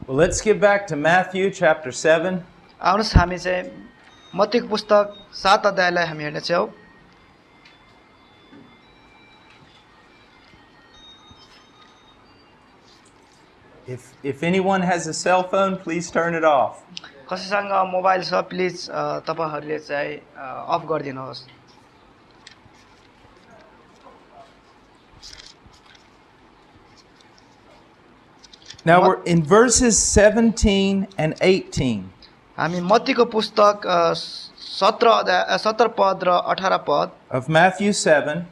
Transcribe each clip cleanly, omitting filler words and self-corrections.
Well, let's get back to Matthew chapter 7. आउनुहोस् हामी चाहिँ मत्तीको पुस्तक 7 अध्यायलाई हामी हेर्नेछौँ। If anyone has a cell phone, please turn it off. कसैसँग मोबाइल छ प्लिज तपाईहरुले चाहिँ अफ गरिदिनुहोस्। Now we're in verses 17 and 18. हामी मत्तीको पुस्तक 17 पद र 18 पद of Matthew 7.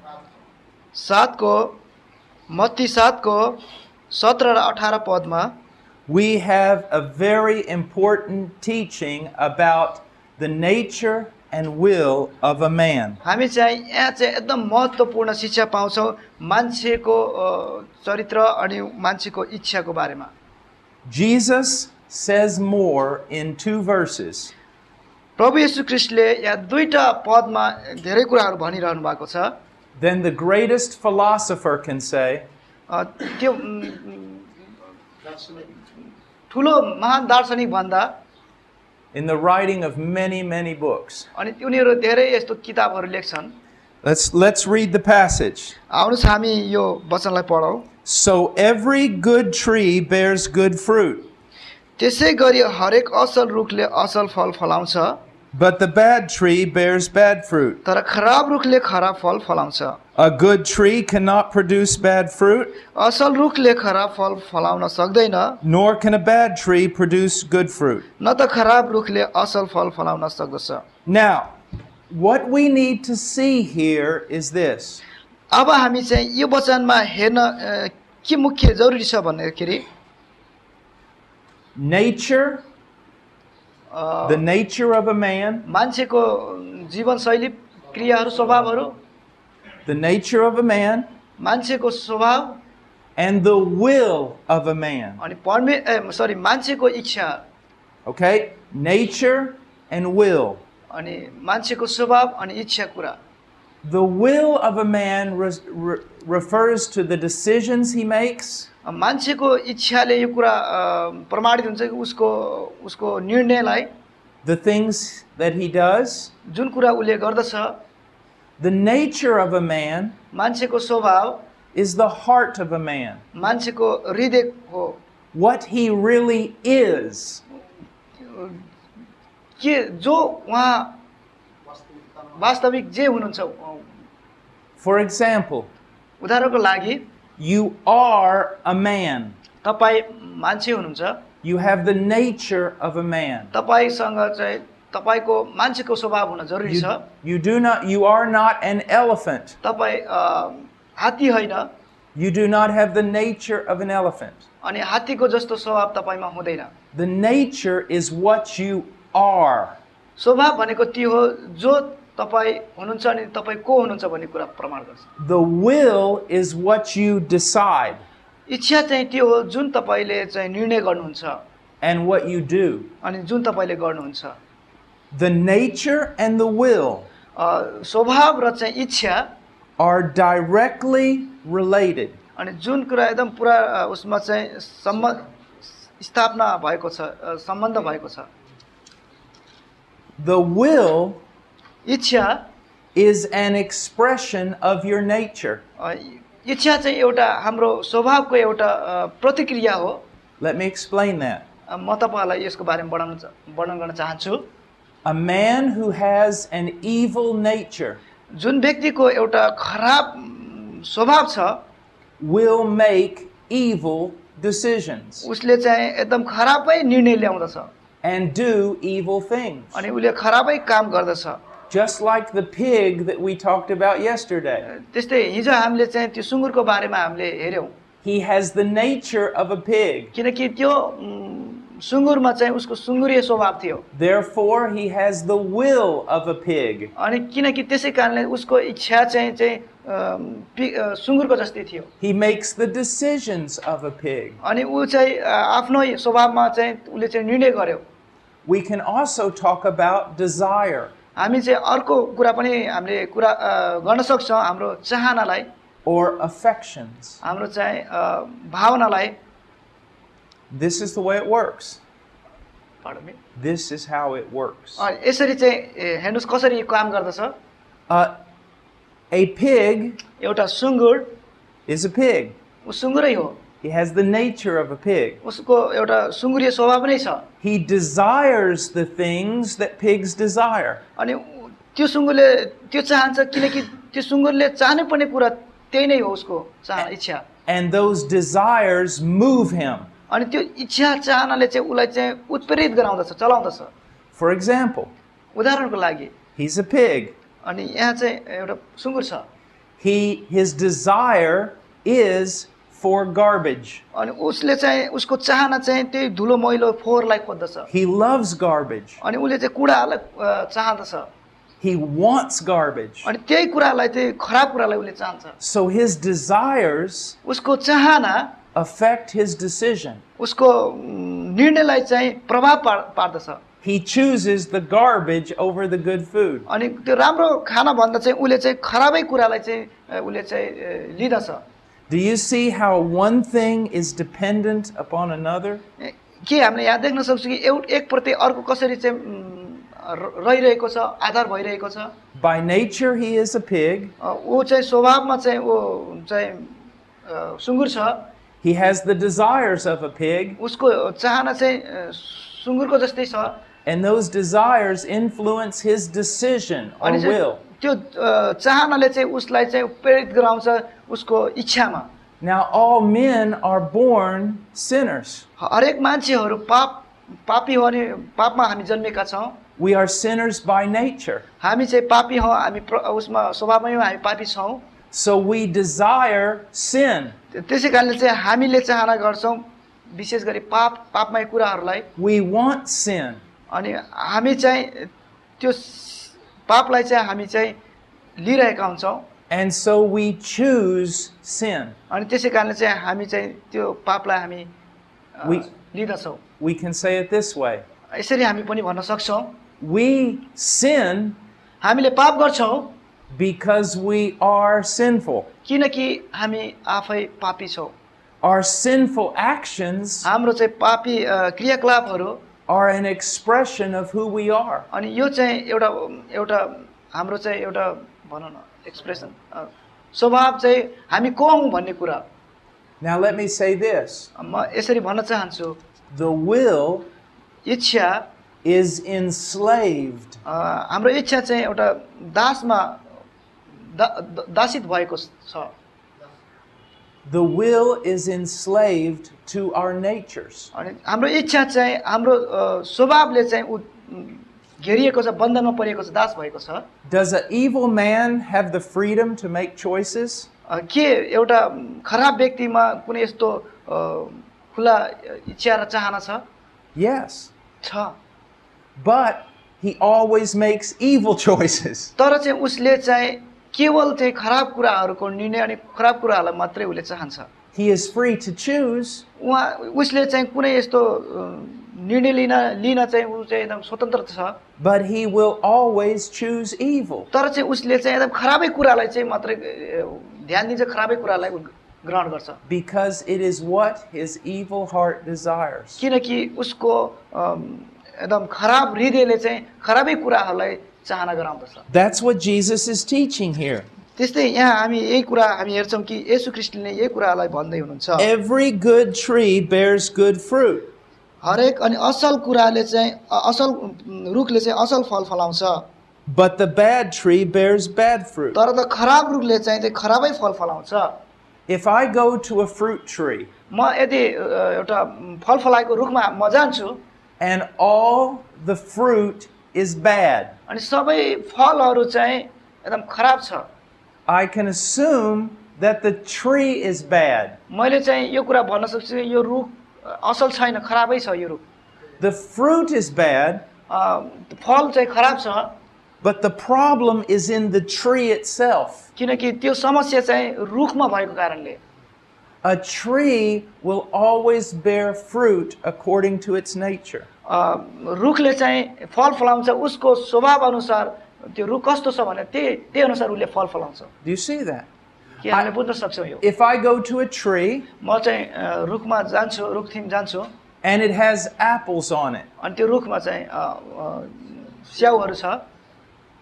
मत्ती 7 को 17 र 18 पदमा we have a very important teaching about the nature and will of a man. हामी चाहिँ यहाँ चाहिँ एकदम महत्त्वपूर्ण शिक्षा पाउँछौं मान्छेको चरित्र अनि मान्छेको इच्छाको बारेमा। Jesus says more in 2 verses. प्रभु येशू ख्रीष्टले यहाँ दुईटा पदमा धेरै कुराहरू भनिरहनु भएको छ। Then the greatest philosopher can say, त्यो ठुलो महान दार्शनिक भन्दा in the writing of many books. अनि उनीहरू धेरै यस्तो किताबहरू लेख्छन्। Let's read the passage. आउनुस् हामी यो वचनलाई पढौं। So every good tree bears good fruit. त्यसै गरी हरेक असल रुखले असल फल फलाउँछ। But the bad tree bears bad fruit. तर खराब रुखले खराब फल फलाउँछ। A good tree cannot produce bad fruit. असल रुखले खराब फल फलाउन सक्दैन। Nor can a bad tree produce good fruit. न त खराब रुखले असल फल फलाउन सक्दछ। Now, what we need to see here is this. अब हामी चाहिँ यो वचनमा हेर्न के मुख्य जरुरी छ भन्दाखेरि Nature, the nature of a man, मान्छेको जीवनशैली क्रियाहरू स्वभावहरू, the nature of a man, मान्छेको स्वभाव and the will of a man. अनि मान्छेको इच्छा। Okay? Nature and will. अनि मान्छेको स्वभाव अनि इच्छा कुरा। The will of a man refers to the decisions he makes. मान्छेको इच्छाले यो कुरा प्रमाणित हुन्छ कि उसको निर्णयलाई, the things that he does. जुन कुरा उले गर्दछ। The nature of a man मान्छेको स्वभाव is the heart of a man. मान्छेको हृदय हो। What he really is. के जो वहाँ वास्तविक जे हुनुहुन्छ। For example, उदाहरणको लागि you are a man. तपाई मान्छे हुनुहुन्छ। You have the nature of a man. तपाईसँग चाहिँ तपाईको मान्छेको स्वभाव हुन जरुरी छ। You are not an elephant. तपाई हात्ती होइन। You do not have the nature of an elephant. अनि हात्तीको जस्तो स्वभाव तपाईमा हुँदैन। The nature is what you are. स्वभाव भनेको त्यो हो जो तपाई हुनुहुन्छ अनि तपाई को हुनुहुन्छ भन्ने कुरा प्रमाण गर्छ। The will is what you decide. इच्छा चाहिँ त्यो हो जुन तपाईले चाहिँ निर्णय गर्नुहुन्छ। And what you do. अनि जुन तपाईले गर्नुहुन्छ। The nature and the will स्वभाव र चाहिँ इच्छा are directly related. अनि जुन कुरा एकदम पुरा उसमा चाहिँ स्थापना भएको छ, सम्बन्ध भएको छ। The will इच्छा is an expression of your nature. इच्छा चाहिँ एउटा हाम्रो स्वभावको एउटा प्रतिक्रिया हो। Let me explain that. म तपाईलाई यसको बारेमा वर्णन गर्न चाहन्छु। A man who has an evil nature जुन व्यक्तिको एउटा खराब स्वभाव छ will make evil decisions. उसले चाहिँ एकदम खराबै निर्णय ल्याउँदछ। And do evil things. अनि उसले खराबै काम गर्दछ। Just like the pig that we talked about yesterday. त्यस्तै हिजो हामीले चाहिँ त्यो सुँगुरको बारेमा हामीले हेर्यौं। He has the nature of a pig. किनकि त्यो सुँगुरमा चाहिँ उसको सुँगुरीय स्वभाव थियो। Therefore he has the will of a pig. अनि किनकि त्यसै कारणले उसको इच्छा चाहिँ सुँगुरको जस्तै थियो। He makes the decisions of a pig. अनि उ चाहिँ आफ्नो स्वभावमा चाहिँ उले चाहिँ निर्णय गर्यो। We can also talk about desire. हामी चाहिँ अर्को कुरा पनि हामीले कुरा गर्न सक्छौं हाम्रो चाहनालाई or affections. हाम्रो चाहिँ भावनालाई। This is the way it works. Pardon me. This is how it works. यसरी चाहिँ हेर्नुस् कसरी यो काम गर्दछ A pig एउटा सुँगुर is a pig. उ सुँगुरै हो He has the nature of a pig. उसको एउटा सुँगुरिया स्वभाव नै छ He desires the things that pigs desire. अनि त्यो सुँगुरले त्यो चाहन्छ किनकि त्यो सुँगुरले चाहनै पर्ने कुरा त्यही नै हो उसको इच्छा And those desires move him. अनि त्यो इच्छा चाहनाले चाहिँ उसलाई चाहिँ उत्प्रेरित गराउँदछ चलाउँदछ For example, उदाहरणको लागि he's a pig. अनि यहाँ चाहिँ एउटा सुँगुर छ His desire is for garbage. अनि उसले चाहिँ उसको चाहना चाहिँ त्यही धुलो मैलो फोहोरलाई खोज्दछ He loves garbage. अनि उसले चाहिँ कुराहरूलाई चाहदछ He wants garbage. अनि त्यही कुरालाई चाहिँ खराब कुरालाई उसले चाहन्छ So his desires उसको चाहना affect his decision. उसको निर्णयलाई चाहिँ प्रभाव पार्दछ He chooses the garbage over the good food. अनि त्यो राम्रो खाना भन्दा चाहिँ उसले चाहिँ खराबै कुरालाई चाहिँ उसले चाहिँ लिदछ Do you see how one thing is dependent upon another? के हामीले यहाँ देख्न सक्छौँ कि एक प्रति अर्को कसरी चाहिँ रहिरहेको छ आधार भइरहेको छ By nature he is a pig. ऊ चाहिँ स्वभावमा चाहिँ ऊ चाहिँ सुँगुर छ He has the desires of a pig. उसको चाहना चाहिँ सुँगुरको जस्तै छ And those desires influence his decision or will. त्यो चाहनाले चाहिँ उसलाई चाहिँ प्रेरित गराउँछ उसको इच्छामा Now all men are born sinners. हरेक मान्छेहरू पापी हो अनि पापमा हामी जन्मेका छौँ We are sinners by nature. हामी चाहिँ पापी हौँ हामी उसमा स्वभावमै हामी पापी छौँ So we desire sin. त्यसै कारणले चाहिँ हामीले चाहना गर्छौँ विशेष गरी पापमय कुराहरूलाई We want sin. अनि हामी चाहिँ त्यो पापलाई चाहिँ हामी चाहिँ लिइरहेका हुन्छौँ And so we choose sin. अनि त्यसै कारणले चाहिँ हामी चाहिँ त्यो पापलाई हामी लिदछौँ We can say it this way. यसरी हामी पनि भन्न सक्छौँ We sin हामीले पाप गर्छौँ because we are sinful. किनकि हामी आफै पापी छौँ Our sinful actions हाम्रो चाहिँ पापी क्रियाकलापहरू are an expression of who we are. अनि यो चाहिँ एउटा हाम्रो चाहिँ एउटा भनौँ न एक्सप्रेसन स्वभाव चाहिँ हामी को हौँ भन्ने कुरा Now let me say this. म यसरी भन्न चाहन्छु The will इच्छा is enslaved. हाम्रो इच्छा चाहिँ एउटा दासमा दासित भएको छ The will is enslaved to our natures. अनि हाम्रो इच्छा चाहिँ हाम्रो स्वभावले चाहिँ घेरिएको छ बन्धनमा परेको छ दास भएको छ Does an evil man have the freedom to make choices? के एउटा खराब व्यक्तिमा कुनै यस्तो खुला इच्छा र चाहना छ Yes. छ But he always makes evil choices. तर चाहिँ उसले चाहिँ केवल चाहिँ खराब कुराहरूको निर्णय अनि खराब कुराहरूलाई मात्रै उसले चाहन्छ He is free to choose, उसले चाहिँ कुनै यस्तो निर्णय लिन चाहिँ ऊ चाहिँ एकदम स्वतन्त्र छ but he will always choose evil. तर चाहिँ उसले चाहिँ एकदम खराबै कुरालाई चाहिँ मात्रै ध्यान दिन्छ खराबै कुरालाई ग्रहण गर्छ Because it is what his evil heart desires. किनकि उसको एकदम खराब हृदयले चाहिँ खराबै कुराहरूलाई चाहना गराउँदछ That's what Jesus is teaching here. त्यस्तै यहाँ हामी यही कुरा हामी हेर्छौँ कि येशू ख्रीष्टले यही कुरालाई भन्दै हुनुहुन्छ Every good tree bears good fruit. हरेक अनि असल कुराले चाहिँ असल रुखले चाहिँ असल फल फलाउँछ But the bad tree bears bad fruit. तर त खराब रुखले चाहिँ खराबै फल फलाउँछ If I go to a fruit tree म यदि एउटा फल फलाएको रुखमा म जान्छु and all the fruit is bad, अनि सबै फलहरू चाहिँ एकदम खराब छ I can assume that the tree is bad. मैले चाहिँ यो कुरा भन्न सक्छु यो रुख असल छैन खराबै छ यो रुख The fruit is bad, फल चाहिँ खराब छ but the problem is in the tree itself. किनकि त्यो समस्या चाहिँ रुखमा भएको कारणले A tree will always bear fruit according to its nature. रुखले चाहिँ फल फलाउँछ उसको स्वभाव अनुसार त्यो रुख कस्तो छ भने त्यही अनुसार उसले फल फलाउँछ Do you see that? के हामीले बुझ्न सक्छौँ यो If I go to a tree म चाहिँ रुखमा जान्छु रुखथिम जान्छु and it has apples on it, अनि त्यो रुखमा चाहिँ स्याउहरू छ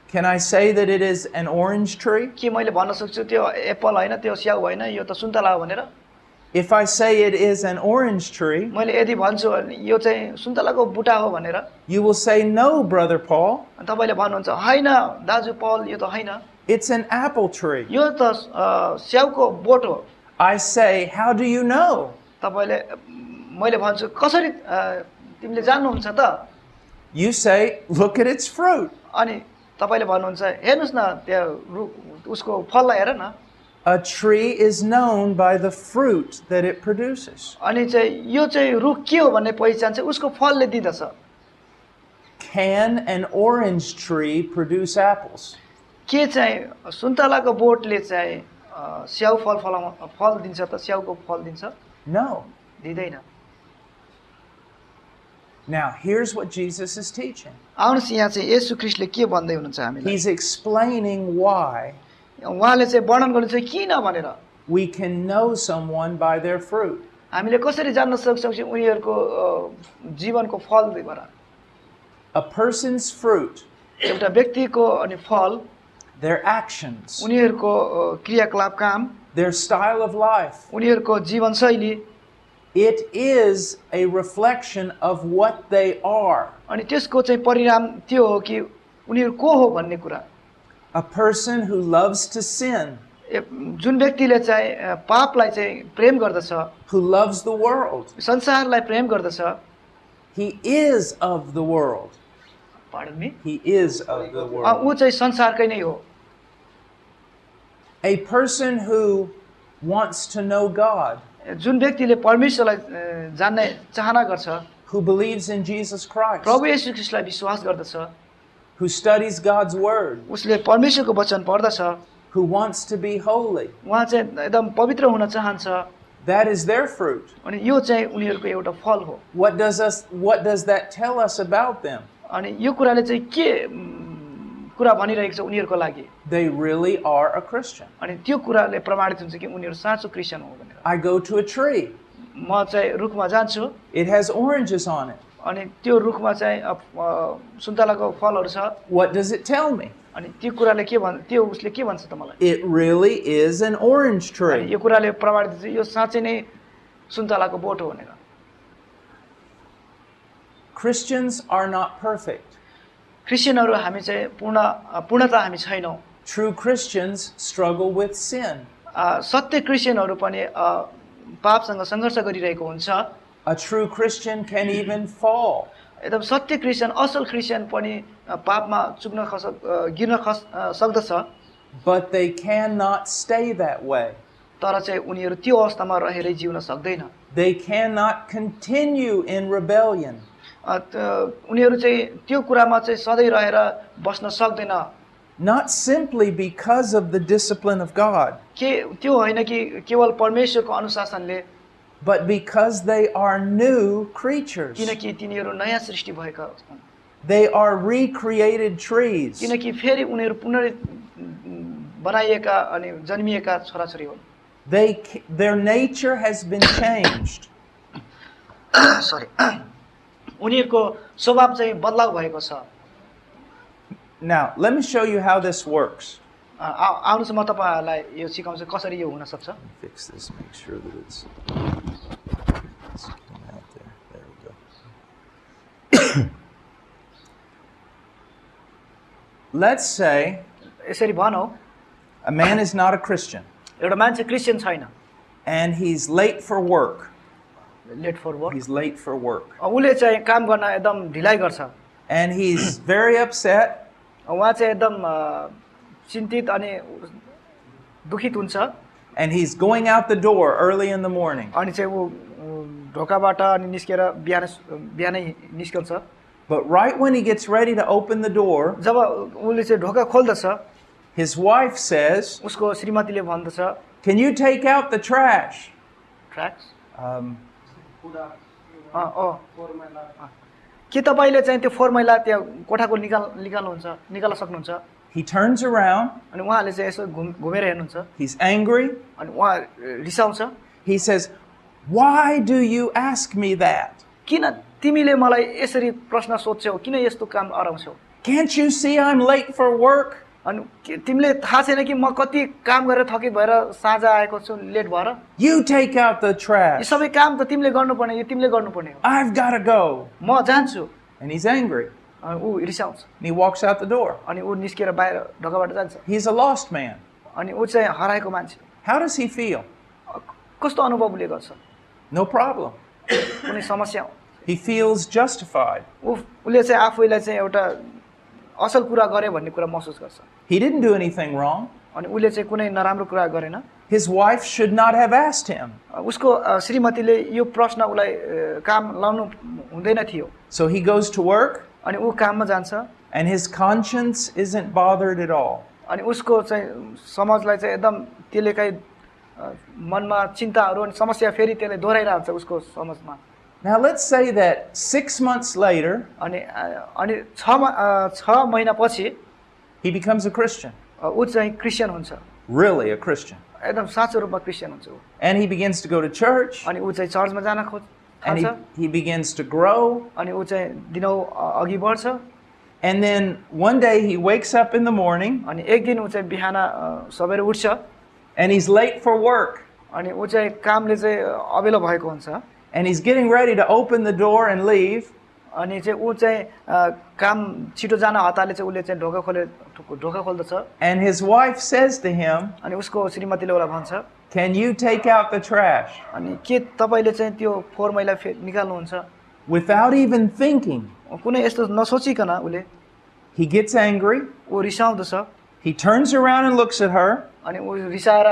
can I say that it is an orange tree? के मैले भन्न सक्छु त्यो एप्पल होइन त्यो स्याउ होइन यो त सुन्तला हो भनेर If I say it is an orange tree, मैले यदि भन्छु यो चाहिँ सुन्तलाको बुटा हो भनेर you will say, no, Brother Paul, तपाईँले भन्नुहुन्छ होइन दाजु पल यो त होइन it's an apple tree. यो त स्याउको बोट हो I say, how do you know? तपाईँले मैले भन्छु कसरी तिमीले जान्नुहुन्छ त You say, look at its fruit. अनि तपाईँले भन्नुहुन्छ हेर्नुहोस् न त्यो उसको फललाई हेर न A tree is known by the fruit that it produces. अनि चाहिँ यो चाहिँ रुख के हो भन्ने पहिचान चाहिँ उसको फलले दिँदछ Can an orange tree produce apples? के चाहिँ सुन्तलाको बोटले चाहिँ स्याउ फल दिन्छ त स्याउको फल दिन्छ No. दिँदैन Now, here's what Jesus is teaching. आउनुहोस् यहाँ चाहिँ येशू ख्रीष्टले के भन्दै हुनुहुन्छ हामीलाई He's explaining why उहाँले चाहिँ वर्णन गर्नु चाहिँ किन भनेर we can know someone by their fruit. हामीले कसरी जान्न सक्छौँ कि उनीहरूको जीवनको फलबाट A person's fruit, एउटा व्यक्तिको अनि फल their actions, उनीहरूको क्रियाकलाप काम their style of life, उनीहरूको जीवनशैली it is a reflection of what they are. अनि त्यसको चाहिँ परिणाम त्यो हो कि उनीहरू को हो भन्ने कुरा A person who loves to sin, जुन व्यक्तिले चाहिँ पापलाई चाहिँ प्रेम गर्दछ who loves the world, संसारलाई प्रेम गर्दछ he is of the world. Pardon me? He is of the ऊ world. चाहिँ संसारकै नै हो A person who wants to know God, जुन व्यक्तिले परमेश्वरलाई जान्ने चाहना गर्छ who believes in Jesus Christ, प्रभु येशू ख्रीष्टलाई विश्वास गर्दछ who studies God's word, उसले परमेश्वरको वचन पढ्दछ who wants to be holy, उहाँ चाहिँ एकदम पवित्र हुन चाहन्छ that is their fruit. अनि यो चाहिँ उनीहरूको एउटा फल हो What does that tell us about them? अनि यो कुराले चाहिँ के कुरा भनिरहेको छ उनीहरूको लागि They really are a Christian. अनि त्यो कुराले प्रमाणित हुन्छ कि उनीहरू साँचो क्रिस्चियन हो भनेर I go to a tree. म चाहिँ रुखमा जान्छु It has oranges on it. अनि त्यो रुखमा चाहिँ सुन्तलाको फलहरू छ What does it tell me? अनि त्यो कुराले के त्यो उसले के भन्छ त मलाई It really is an orange अनि tree. यो कुराले प्रमाणित हुन्छ यो साँच्चै नै सुन्तलाको बोट हो भनेर Christians are not perfect. क्रिस्चियनहरू हामी चाहिँ पूर्णता हामी छैनौँ True Christians struggle with sin. सत्य क्रिस्चियनहरू पनि पापसँग सङ्घर्ष गरिरहेको हुन्छ A true Christian can even fall. एकदम सत्य क्रिस्चियन असल क्रिस्चियन पनि पापमा चुक्न गिर्न सक्दछ But they cannot stay that way. तर चाहिँ उनीहरू त्यो अवस्थामा रहेरै जिउन सक्दैन They cannot continue in rebellion. उनीहरू चाहिँ त्यो कुरामा चाहिँ सधैँ रहेर बस्न सक्दैन Not simply because of the discipline of God, के त्यो होइन कि केवल परमेश्वरको अनुशासनले but because they are new creatures. किनकि तिनीहरू नयाँ सृष्टि भएका छन् They are recreated trees. किनकि फेरि उनीहरू पुनः बनाइएका अनि जन्मिएका छोराछोरी हुन् Their nature has been changed. Sorry उनीहरूको स्वभाव चाहिँ बदलाव भएको छ Now, let me show you how this works. आउनुहोस् म तपाईँहरूलाई यो सिकाउँछु कसरी यो हुन सक्छ Fix this, make sure that it's coming out there. There we go. Let's say यसरी भनौँ a man is not a Christian एउटा मान्छे क्रिस्चियन छैन and he's late for work. Late for work He's late for work. उसले चाहिँ काम गर्न एकदम ढिलाइ गर्छ And he's very upset उहाँ चाहिँ एकदम चिन्तित अनि दुखित हुन्छ and he's going out the door early in the morning. अनि चाहिँ ऊ ढोकाबाट अनि निस्केर बिहानै निस्कन्छ But right when he gets ready to open the door, जब उसले चाहिँ ढोका खोल्दछ his wife says, उसको श्रीमतीले भन्दछ "Can you take out the trash?" Tracks के तपाईँले चाहिँ त्यो फोहोर मैला त्यो कोठाको निकाल्न सक्नुहुन्छ He turns around, अनि उहाँले चाहिँ यसो घुमेर हेर्नुहुन्छ he's angry. अनि उहाँ रिसाउँछ He says, "Why do you ask me that? किन तिमीले मलाई यसरी प्रश्न सोध्छौ किन यस्तो काम अराउँछौ Can't you see I'm late for work?" अनि तिमीले थाहा छैन कि म कति काम गरेर थकित भएर साँझ आएको छु लेट भएर You take out the यो trash. सबै काम त तिमीले गर्नुपर्ने यो तिमीले गर्नुपर्ने हो I've got to go. म जान्छु And he's angry. अनि ऊ रिसाउँछ And he walks out the door. अनि ऊ निस्केर बाहिर ढोकाबाट जान्छ He's a lost man. अनि ऊ चाहिँ हराएको मान्छे How does he feel? कस्तो अनुभव उसले गर्छ No problem. कुनै समस्या हो He feels justified. उसले चाहिँ आफैलाई चाहिँ एउटा असल कुरा गरे भन्ने कुरा महसुस गर्छ He didn't do anything wrong. अनि उसले चाहिँ कुनै नराम्रो कुरा गरेन His wife should not have asked him. उसको श्रीमतीले यो प्रश्न उसलाई काम लाउनु हुँदैन थियो So he goes to work, अनि ऊ काममा जान्छ and his conscience isn't bothered at all. अनि उसको चाहिँ समाजलाई चाहिँ एकदम त्यसले काही मनमा चिन्ताहरू अनि समस्या फेरि त्यसले दोहोऱ्याइरहन्छ उसको समाजमा Now let's say that 6 months later, अनि अनि 6 महिनापछि he becomes a Christian. ऊ चाहिँ क्रिस्चियन हुन्छ Really a Christian. एकदम साँचो रूपमा क्रिस्चियन हुन्छ ऊ And he begins to go to church, अनि ऊ चाहिँ चर्चमा जान and थाल्छ he begins to grow. अनि ऊ चाहिँ दिनौ अघि बढ्छ And then one day he wakes up in the morning, अनि एक दिन ऊ चाहिँ बिहान सबेर उठ्छ and he's late for work. अनि ऊ चाहिँ कामले चाहिँ अबेलो भएको हुन्छ And he's getting ready to open the door and leave. अनि चाहिँ ऊ चाहिँ काम छिटो जान हतारले चाहिँ उसले चाहिँ ढोका खोल्दछ And his wife says to him, अनि उसको श्रीमतीले उसलाई भन्छ "Can you take out the trash?" अनि के तपाईँले चाहिँ त्यो फोहोर मैला निकाल्नुहुन्छ Without even thinking, कुनै यस्तो नसोचिकन उसले he gets angry. ऊ रिसाउँदछ He turns around and looks at her, अनि ऊ रिसाएर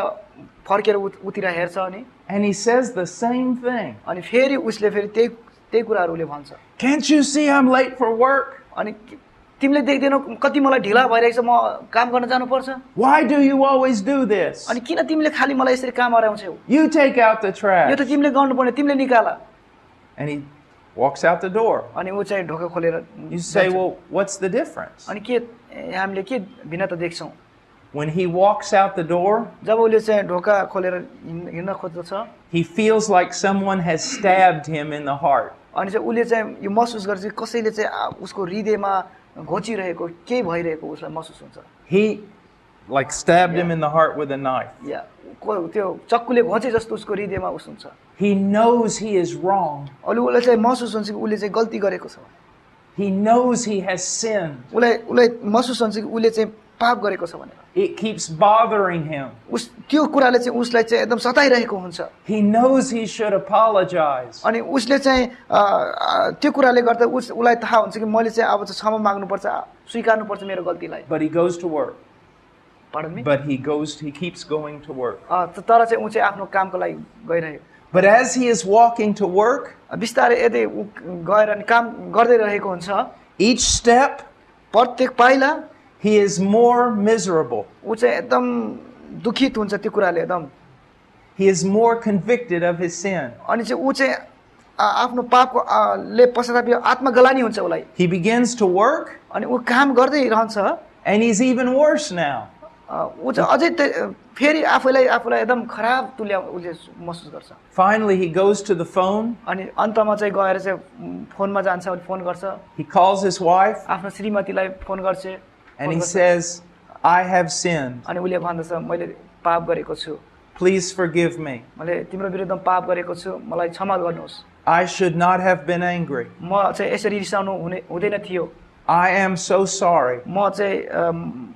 फर्केर उतिर हेर्छ अनि and he says the same thing. अनि फेरि उसले फेरि त्यही कुराहरू उसले भन्छ "Can't you see I'm late for work? अनि तिमीले देख्दैनौ कति मलाई ढिला भइरहेको छ म काम गर्न जानुपर्छ Why do you always do this? अनि किन तिमीले खाली मलाई यसरी काम अराउँछौ You take out the यो trash." त तिमीले गर्नुपर्ने तिमीले निकाल And he walks out the door. अनि ऊ चाहिँ ढोका खोलेर You say, जान्छ। "Well, what's the difference?" अनि के हामीले के भिन्नता देख्छौँ When he walks out the door, जब उसले चाहिँ ढोका खोलेर हिँड्न खोज्दछ he feels like someone has stabbed him in the heart. अनि चाहिँ उसले चाहिँ यो महसुस गर्छ कि कसैले चाहिँ उसको हृदयमा घोचिरहेको केही भइरहेको उसलाई महसुस हुन्छ He like stabbed him in the heart with a knife. या त्यो चक्कुले घोचे जस्तो उसको हृदयमा उस हुन्छ He knows he is wrong. अहिले उसलाई चाहिँ महसुस हुन्छ कि उसले चाहिँ गल्ती गरेको छ He knows he has sinned. उसलाई महसुस हुन्छ कि उसले चाहिँ पाप गरेको छ भनेर It keeps bothering him. उस त्यो कुराले चाहिँ उसलाई चाहिँ एकदम सताइरहेको हुन्छ He knows he should apologize. अनि उसले चाहिँ त्यो कुराले गर्दा उसलाई थाहा हुन्छ कि मैले चाहिँ अब चाहिँ क्षमा माग्नुपर्छ स्वीकार्नुपर्छ मेरो गल्तीलाई But he goes to work. Pardon me? But he keeps going to work. तर चाहिँ ऊ चाहिँ आफ्नो कामको लागि गइरह्यो But as he is walking to work, बिस्तारै यदि ऊ गएर अनि काम गर्दै रहेको हुन्छ each step प्रत्येक पाइला he is more miserable. ऊ चाहिँ एकदम दुखित हुन्छ त्यो कुराले एकदम He is more convicted of his sin. अनि चाहिँ ऊ चाहिँ आफ्नो पापको ले पश्चाताप आत्मग्लानी हुन्छ उसलाई He begins to work, अनि ऊ काम गर्दै रहन्छ and he's even worse now. ऊ चाहिँ अझै फेरि आफूलाई एकदम खराब तुल्या उसले महसुस गर्छ Finally, he goes to the phone. अनि अन्तमा चाहिँ गएर चाहिँ फोनमा जान्छ अनि फोन गर्छ He calls his wife, आफ्नो श्रीमतीलाई फोन गर्छ and he says, "I have sinned. अनि उसले भन्दछ मैले पाप गरेको छु Please forgive me. मैले तिम्रो विरुद्धमा पाप गरेको छु मलाई क्षमा गर्नुहोस् I should not have been angry. म चाहिँ यसरी रिसाउनु हुँदैन थियो I am so sorry." म चाहिँ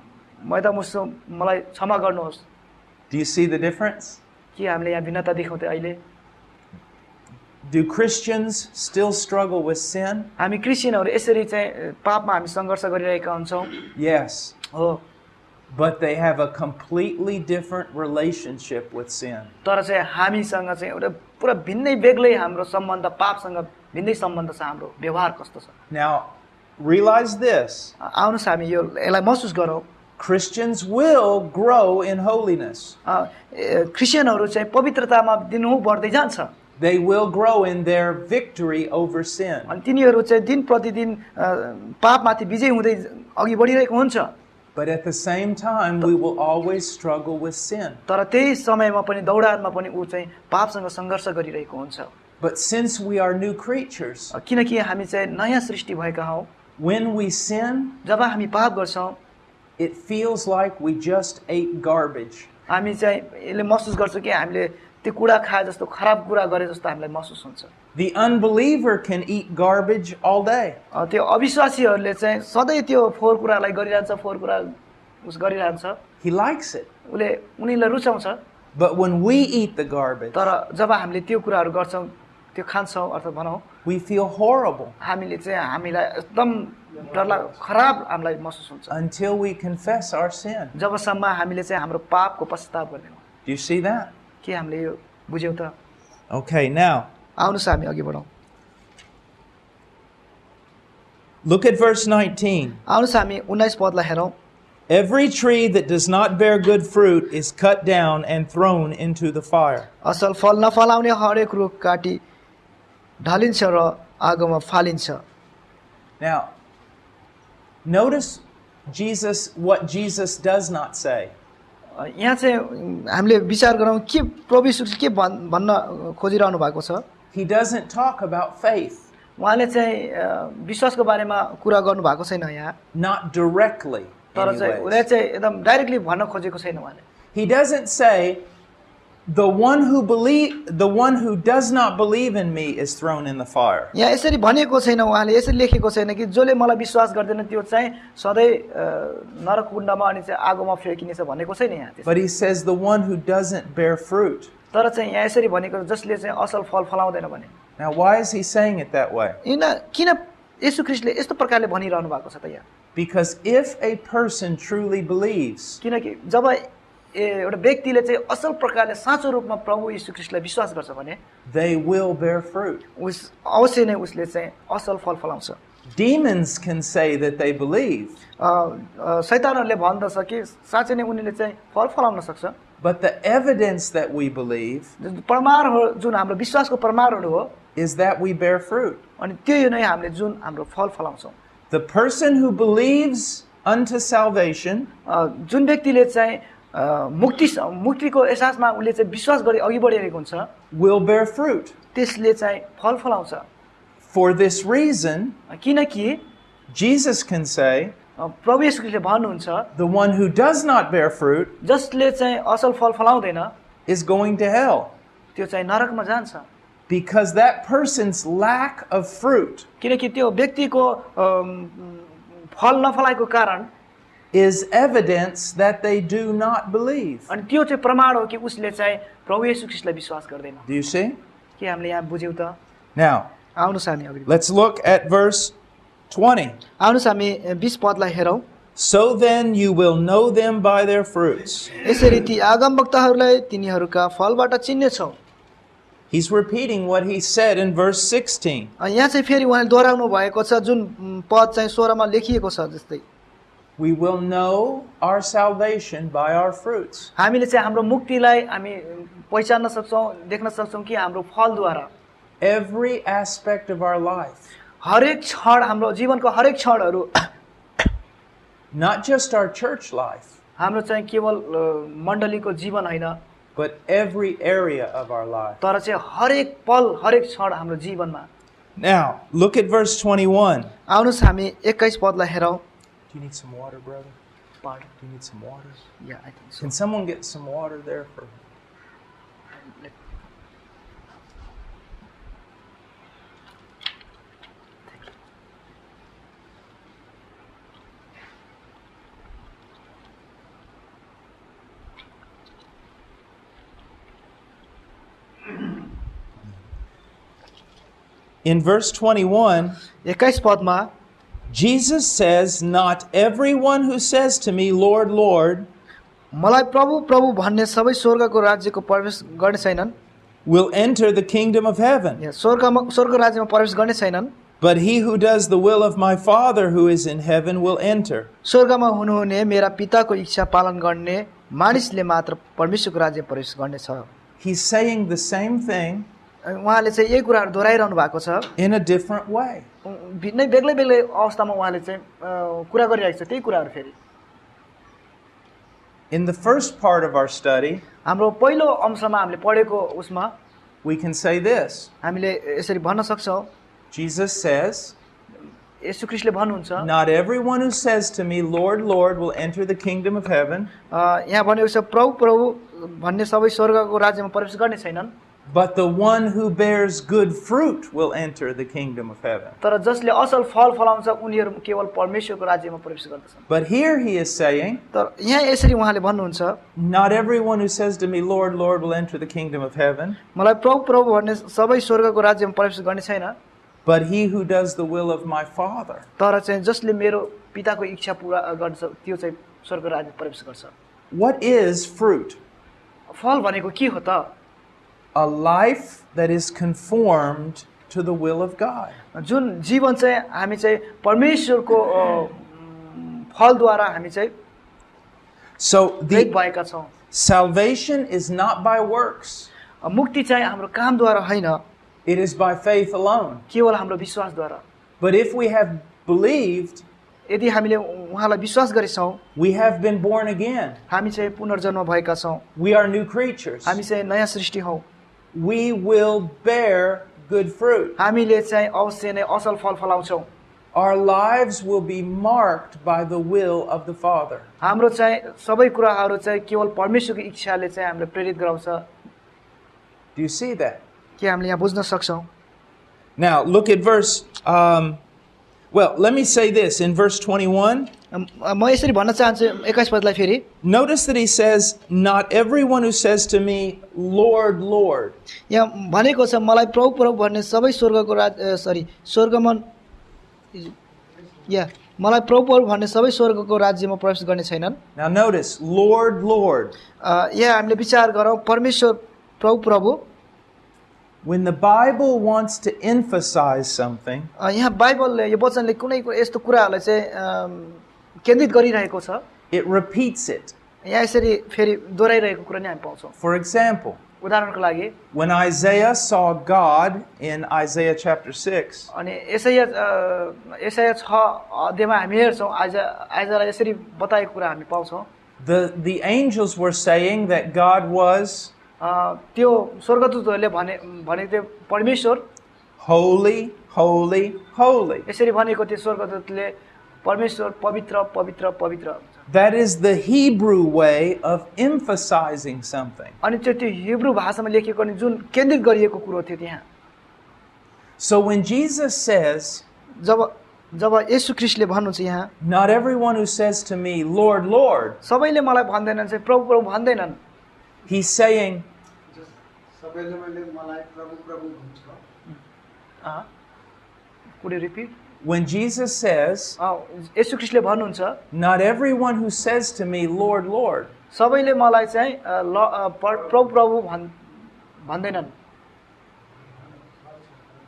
मलाई क्षमा गर्नुहोस् Do you see the difference? के हामीले यहाँ भिन्नता देखाउँदै अहिले Do Christians still struggle with sin? हामी क्रिस्चियनहरू यसरी चाहिँ पापमा हामी सङ्घर्ष गरिरहेका हुन्छौँ Yes. हो But they have a completely different relationship with sin. तर चाहिँ हामीसँग चाहिँ एउटा पुरा भिन्नै बेग्लै हाम्रो सम्बन्ध पापसँग भिन्नै सम्बन्ध छ हाम्रो व्यवहार कस्तो छ Now, realize this. आउनुहोस् हामी यसलाई महसुस गरौँ Christians will grow in holiness. क्रिस्चियनहरू चाहिँ पवित्रतामा दिनहुँ बढ्दै जान्छ They will grow in their victory over sin. अनि तिनीहरू चाहिँ दिन प्रतिदिन पापमाथि विजय हुँदै अघि बढिरहेको हुन्छ But at the same time, we will always struggle with sin. तर त्यही समयमा पनि दौडानमा पनि ऊ चाहिँ पापसँग सङ्घर्ष गरिरहेको हुन्छ। But since we are new creatures, किनकि हामी चाहिँ नयाँ सृष्टि भएका हौँ, when we sin, जब हामी पाप गर्छौँ, it feels like we just ate garbage. हामी चाहिँ यसले महसुस गर्छौँ कि हामीले त्यो कुरा खाए जस्तो खराब कुरा गरे जस्तो हामीलाई महसुस हुन्छ। The unbeliever can eat garbage all day. त्यो अविश्वासीहरूले चाहिँ सधैँ त्यो फोहोर कुरालाई गरिरहन्छ, फोहोर कुरा उस गरिरहन्छ। He likes it. उनीलाई रुचाउँछ। But when we eat the garbage, तर जब हामीले त्यो कुराहरू गर्छौँ, त्यो खान्छौँ अर्थात् भनौँ, we feel horrible हामीले चाहिँ हामीलाई एकदम डरलाग्दो खराब हामीलाई महसुस हुन्छ। until we confess our sin. जबसम्म हामीले चाहिँ हाम्रो पापको पश्चाताप गर्दैनौँ। Do you see that? के हामीले यो बुझ्यौँ त? Okay, now आउनुहोस् हामी अघि बढौँ। look at verse 19. आउनुहोस् हामी 19 पदलाई हेरौँ। Every tree that does not bear good fruit is cut down and thrown into the fire. असल फल नफलाउने हरेक रुख काटी ढालिन्छ र आगोमा फालिन्छ। Now, notice what Jesus does not say. यहाँ चाहिँ हामीले विचार गरौँ के प्रभु येशूले के भन्न खोजिरहनु भएको छ। He doesn't talk about faith. उहाँले चाहिँ विश्वासको बारेमा कुरा गर्नु भएको छैन यहाँ। Not directly. तर चाहिँ उले चाहिँ एकदम डाइरेक्टली भन्न खोजेको छैन उहाँले। He doesn't say the one who does not believe in me is thrown in the fire. यहाँ यसरी भनेको छैन, उहाँले यसरी लेखेको छैन कि जसले मलाई विश्वास गर्दैन त्यो चाहिँ सधैँ नरक कुण्डमा अनि चाहिँ आगोमा फ्याँकिनेछ भनेको छैन यहाँ। But he says the one who doesn't bear fruit. तर चाहिँ यहाँ यसरी भनेको जसले चाहिँ असल फल फलाउँदैन भने। Now why is he saying it that way? किन येशू ख्रीष्टले यस्तो प्रकारले भनिरहनु भएको छ त यहाँ? Because if a person truly believes, किनकि जब एउटा व्यक्तिले चाहिँ असल प्रकारले साँचो रूपमा प्रभु येशू ख्रीष्टलाई विश्वास गर्छ भने they will bear fruit. उस अवश्य नै उसले चाहिँ असल फल फलाउँछ। Demons can say that they believe. शैतानहरूले भन्दछ कि साँच्चै नै उनीले चाहिँ फल फलाउन सक्छ। But the evidence that we believe प्रमाण हो, जुन हाम्रो विश्वासको प्रमाणहरू हो, is that we bear fruit. अनि त्यो नै हामीले जुन हाम्रो फल फलाउँछौँ। The person who believes unto salvation, जुन व्यक्तिले चाहिँ मुक्तिको एहसासमा उसले चाहिँ विश्वास गरी अघि बढिरहेको हुन्छ, will bear fruit. त्यसले चाहिँ फल फलाउँछ। For this reason, किनकि Jesus can say, प्रभु येशू ख्रीष्टले भन्नुहुन्छ, the one who does not bear fruit जसले चाहिँ असल फल फलाउँदैन is going to hell. त्यो चाहिँ नरकमा जान्छ। Because that person's lack of fruit किनकि त्यो व्यक्तिको फल नफलाएको कारण is evidence that they do not believe. अनि त्यो चाहिँ प्रमाण हो कि उसले चाहिँ प्रभु येशू ख्रीष्टलाई विश्वास गर्दैन। Do you see? के हामीले यहाँ बुझ्यौँ त? Now, आउनुहोस् हामी अगाडि। let's look at verse 20. आउनुहोस् हामी 20 पदलाई हेरौँ। So then you will know them by their fruits. यसरी ती आगमवक्ताहरूलाई तिनीहरूका फलबाट चिन्नेछौ। He's repeating what he said in verse 16. यहाँ चाहिँ फेरि उहाँले दोहोऱ्याउनु भएको छ जुन पद चाहिँ 16 मा लेखिएको छ जस्तै। We will know our salvation by our fruits. हामीले चाहिँ हाम्रो मुक्तिलाई हामी पहिचान्न सक्छौँ, देख्न सक्छौँ कि हाम्रो फलद्वारा। Every aspect of our life. हरेक क्षण हाम्रो जीवनको हरेक क्षणहरू, Not just our church life, हाम्रो चाहिँ केवल मण्डलीको जीवन होइन, but every area of our life. तर चाहिँ हरेक पल हरेक क्षण हाम्रो जीवनमा। Now, look at verse 21. आउनुहोस् हामी 21 पदलाई हेरौँ। Do you need some water, brother? Pardon? Do you need some water? Yeah, I think so. Can someone get some water there for me? In verse 21, 21 पदमा Jesus says, not everyone who says to me, Lord, Lord, मलाई प्रभु प्रभु भन्ने सबै स्वर्गको राज्यको प्रवेश गर्ने छैनन्, will enter the kingdom of heaven, स्वर्ग राज्यमा प्रवेश गर्ने छैनन्, but he who does the will of my Father who is in heaven will enter. स्वर्गमा हुनुहुने मेरा पिताको इच्छा पालन गर्ने मानिसले मात्र परमेश्वरको राज्य प्रवेश गर्नेछ। He's saying the same thing उहाँले चाहिँ यही कुराहरू दोहोऱ्याइरहनु भएको छ, in a different way. भिन्नै बेग्लै बेग्लै अवस्थामा उहाँले चाहिँ कुरा गरिरहेको छ त्यही कुराहरू फेरि। In the first part of our study, हाम्रो पहिलो अंशमा हामीले पढेको उसमा we can say this. हामीले यसरी भन्न सक्छौँ Jesus says, येशू ख्रीष्टले भन्नुहुन्छ not everyone who says to me, Lord, Lord, will enter the kingdom of heaven, यहाँ भनेको छ प्रभु प्रभु भन्ने सबै स्वर्गको राज्यमा प्रवेश गर्ने छैनन् but the one who bears good fruit will enter the kingdom of heaven. तर जसले असल फल फलाउँछ उनीहरू केवल परमेश्वरको राज्यमा प्रवेश गर्दछन् But here he is saying, तर यहाँ यसरी उहाँले भन्नुहुन्छ not everyone who says to me, Lord, Lord, will enter the kingdom of heaven, मलाई प्रभु प्रभु भन्ने सबै स्वर्गको राज्यमा प्रवेश गर्ने छैन but he who does the will of my Father. तर चाहिँ जसले मेरो पिताको इच्छा पूरा गर्छ त्यो चाहिँ स्वर्गको राज्यमा प्रवेश गर्छ What is fruit? फल भनेको के हो त A life that is conformed to the will of God. जुन जीवन चाहिँ हामी चाहिँ परमेश्वरको फलद्वारा हामी चाहिँ So भेट the भएका छौँ salvation is not by works. मुक्ति चाहिँ हाम्रो कामद्वारा होइन It is by faith alone. केवल हाम्रो विश्वासद्वारा But if we have believed, यदि हामीले उहाँलाई विश्वास गरेछौँ we have been born again. हामी चाहिँ पुनर्जन्म भएका छौँ We are new creatures. हामी चाहिँ नयाँ सृष्टि हौँ We will bear good fruit. हामीले चाहिँ अवश्य नै असल फल फलाउँछौँ Our lives will be marked by the will of the Father. हाम्रो चाहिँ सबै कुराहरू चाहिँ केवल परमेश्वरको इच्छाले चाहिँ हामीलाई प्रेरित गराउँछ Do you see that? के हामीले यहाँ बुझ्न सक्छौँ Now, look at verse, let me say this. In verse 21, म यसरी भन्न चाहन्छु 21 पदलाई फेरि notice that he says, not everyone who says to me, Lord, Lord. यहाँ भनेको छ मलाई प्रभु प्रभु भन्ने सबै स्वर्गको स्वर्गमा मलाई प्रभु प्रभु भन्ने सबै स्वर्गको राज्यमा प्रवेश गर्ने छैनन् Now notice, Lord, Lord. यहाँ हामीले विचार गरौँ परमेश्वर प्रभु प्रभु When the Bible wants to emphasize something, यहाँ बाइबलले यो वचनले कुनै यस्तो कुराहरूलाई चाहिँ केन्द्रित गरिरहेको छ it repeats it. यहाँ यसरी फेरि दोहोऱ्याइरहेको कुरा नै हामी पाउँछौँ For example, उदाहरणको लागि when Isaiah saw God in Isaiah chapter 6, अनि यसैया 6 अध्यायमा हामी हेर्छौँ आइजालाई यसरी बताएको कुरा हामी पाउँछौँ the angels were saying that God was त्यो स्वर्गदूतहरूले भनेको थियो परमेश्वर holy, holy, holy. यसरी भनेको थियो स्वर्गदूतले परमेश्वर पवित्र पवित्र पवित्र That is the Hebrew way of emphasizing something. अनि त्यो हिब्रू भाषामा लेखिएको अनि जुन केन्द्रित गरिएको कुरो थियो त्यहाँ So when Jesus says, जब येशू ख्रीष्टले भन्नुहुन्छ यहाँ not everyone who says to me, Lord, Lord, सबैले मलाई भन्दैनन् चाहिँ प्रभु प्रभु भन्दैनन् he's saying, Could you repeat? when Jesus says, येशू ख्रीष्टले भन्नुहुन्छ not everyone who says to me, Lord, Lord, सबैले मलाई चाहिँ प्रभु प्रभु भन्दैनन्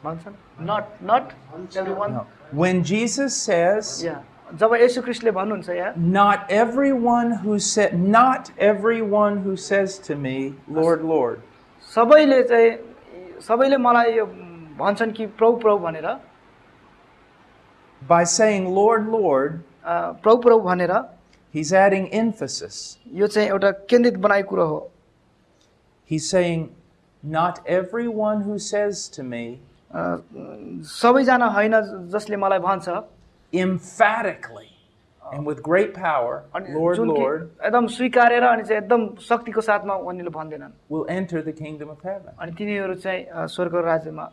भन्छन् not everyone. no. When Jesus says, जब येशू ख्रीष्टले भन्नुहुन्छ यहाँ not everyone who says to me, Lord, Lord, सबैले मलाई यो भन्छन् कि प्रभु प्रभु भनेर by saying Lord, Lord, प्रभु प्रभु भनेर he's adding emphasis. यो चाहिँ एउटा केन्द्रित बनाएको कुरो हो He's saying, not everyone who says to me, सबैजना होइन जसले मलाई भन्छ emphatically and with great power, Lord, Lord, एकदम स्वीकारेर अनि चाहिँ एकदम शक्तिको साथमा उनीहरूले भन्दैनन् will enter the kingdom of heaven. अनि तिनीहरू चाहिँ स्वर्गको राज्यमा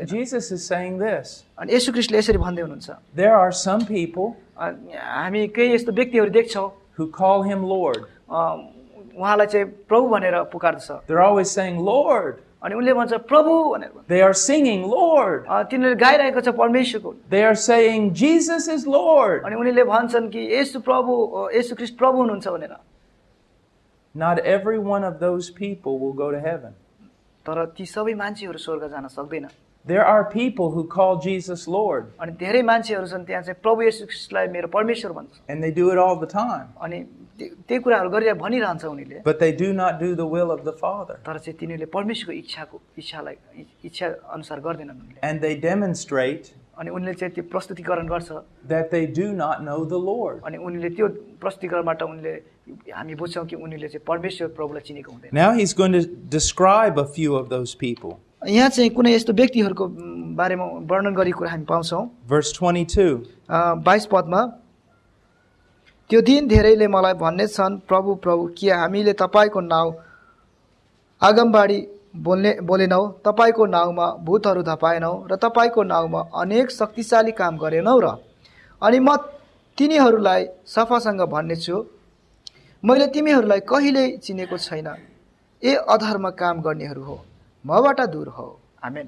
Jesus is saying this. अनि येशू ख्रीष्टले यसरी भन्दै हुनुहुन्छ There are some people हामी केही यस्तो व्यक्तिहरू देख्छौँ who call him Lord. उहाँलाई चाहिँ प्रभु भनेर पुकार्दछ They're always saying, Lord. अनि उनले भन्छ प्रभु भनेर They are singing, Lord. तिनीहरूले गाइरहेको छ परमेश्वरको They are saying, Jesus is Lord. अनि उनीहरूले भन्छन् कि येशू ख्रीष्ट प्रभु हुनुहुन्छ भनेर Not every one of those people will go to heaven. तर ती सबै मान्छेहरू स्वर्ग जान सक्दैन There are people who call Jesus Lord. अनि धेरै मान्छेहरू छन् त्यहाँ चाहिँ प्रभु येशू ख्रीष्टलाई मेरो परमेश्वर भन्छ And they do it all the time. अनि त्यही कुराहरू गरेर भनिरहन्छ उनीहरूले But they do not do the will of the Father. तर चाहिँ तिनीहरूले परमेश्वरको इच्छा अनुसार गर्दैनन् उनीहरूले And they demonstrate अनि उनीहरूले चाहिँ त्यो प्रस्तुतिकरण गर्छ that they do not know the Lord. अनि उनीहरूले त्यो प्रस्तुतिकरणबाट उनीहरूले हामी बुझ्छौँ कि उनीहरूले चाहिँ परमेश्वर प्रभुलाई चिनेको हुँदैन। Now he's going to describe a few of those people. यहाँ चाहिँ कुनै यस्तो व्यक्तिहरूको बारेमा वर्णन गरेको हामी पाउँछौँ। Verse 22. 22 पदमा, त्यो दिन धेरैले मलाई भन्ने छन्, प्रभु प्रभु, के हामीले तपाईँको नाउँ आगमबाडी बोलेनौ, तपाईँको नाउँमा भूतहरू धपाएनौ र तपाईँको नाउँमा अनेक शक्तिशाली काम गरेनौ र? अनि म तिनीहरूलाई सफासँग भन्नेछु, मैले तिमीहरूलाई कहिल्यै चिनेको छैन, ए अधर्म काम गर्नेहरू हो, मबाट दूर हो। आमेन।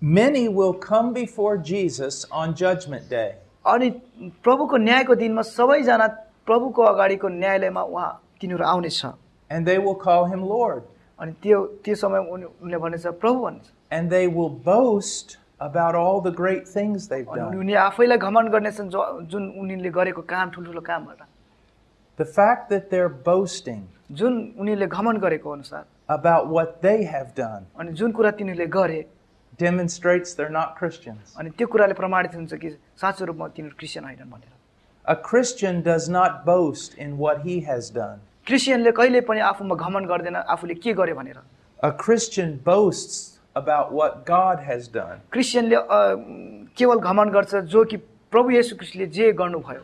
Many will come before Jesus on Judgment Day. अनि प्रभुको न्यायको दिनमा सबैजना प्रभुको अगाडिको न्यायालयमा तिनीहरू आउनेछ। And they will call him Lord. अनि त्यो समय उनले भनेछ प्रभु भन्छ। And they will boast about all the great things they've अनि done. उनी आफैलाई घमण्ड गर्नेछन् जुन उनीले गरेको काम, ठुल्ठुलो कामबाट। The fact that they're boasting जुन उनीले घमण्ड गरेको अनुसार about what they have done अनि जुन कुरा तिनीहरूले गरे demonstrates they're not Christians. अनि त्यो कुराले प्रमाणित हुन्छ कि साँचो रूपमा तिनीहरू क्रिस्चियन होइनन् भनेर। A Christian does not boast in what he has done. क्रिस्चियनले कहिले पनि आफूमा घमण्ड गर्दैन आफूले के गर्यो भनेर। A Christian boasts about what God has done. क्रिस्चियनले केवल घमण्ड गर्छ जो कि प्रभु येशू ख्रीष्टले जे गर्नुभयो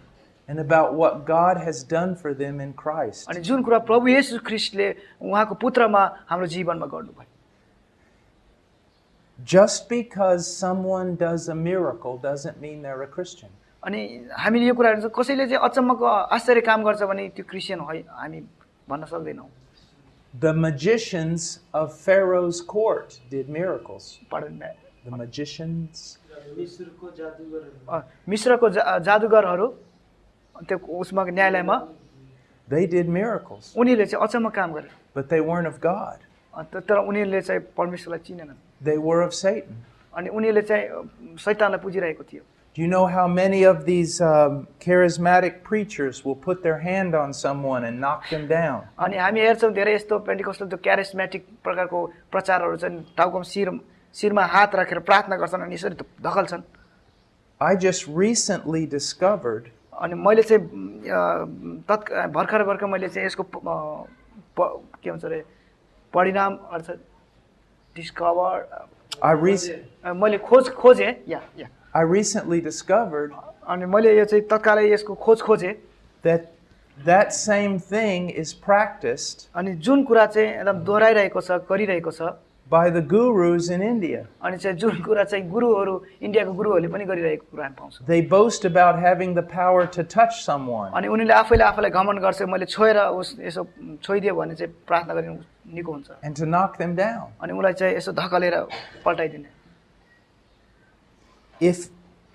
And about what God has done for them in Christ. अनि जुन कुरा प्रभु येशू ख्रीष्टले उहाँको पुत्रमा हाम्रो जीवनमा गर्नुभयो। Just because someone does a miracle doesn't mean they're a Christian. अनि हामीले यो कुरा हेर्छ, कसैले चाहिँ अचम्मको आश्चर्य काम गर्छ भने त्यो क्रिस्चियन हो हामी भन्न सक्दैनौँ। The magicians of Pharaoh's court did miracles. Pardon me. The magicians. मिस्रको जादुगरहरू त्यो उसमा न्यायालयमा They did miracles. उनीहरूले चाहिँ अचम्म काम गरे। But they weren't of God. तर उनीहरूले चाहिँ परमेश्वरलाई चिनेनन्। They were of Satan. अनि उनीहरूले चाहिँ शैतानलाई पुजिरहेको थियो। Do you know how many of these charismatic preachers will put their hand on someone and knock them down? अनि हामी हेर्छौँ धेरै यस्तो पेन्टिकस्टल त्यो क्यारिस्मेटिक प्रकारको प्रचारहरू चाहिँ टाउकोमा शिरमा हात राखेर प्रार्थना गर्छन् अनि यसरी धकल्छन्। I just recently discovered अनि मैले चाहिँ भर्खर मैले चाहिँ यसको के भन्छ रे परिणाम अर्थात् डिस्कभर मैले खोजेँ या I recently discovered अनि मैले यो चाहिँ तत्कालै यसको खोजेँ that same thing is practiced अनि जुन कुरा चाहिँ एकदम दोहोऱ्याइरहेको छ गरिरहेको छ by the gurus in India. अनि चाहिँ जुन कुरा चाहिँ गुरुहरू इन्डियाको गुरुहरूले पनि गरिरहेको कुरा हामी पाउँछौँ। They boast about having the power to touch someone. अनि उनीले आफैलाई घमण्ड गर्छ, मैले छोएर यसो छोइदियो भने चाहिँ प्रार्थना गरिनु निको हुन्छ। And to knock them down. अनि उलाई चाहिँ यसो धकेलेर पल्टाइदिने।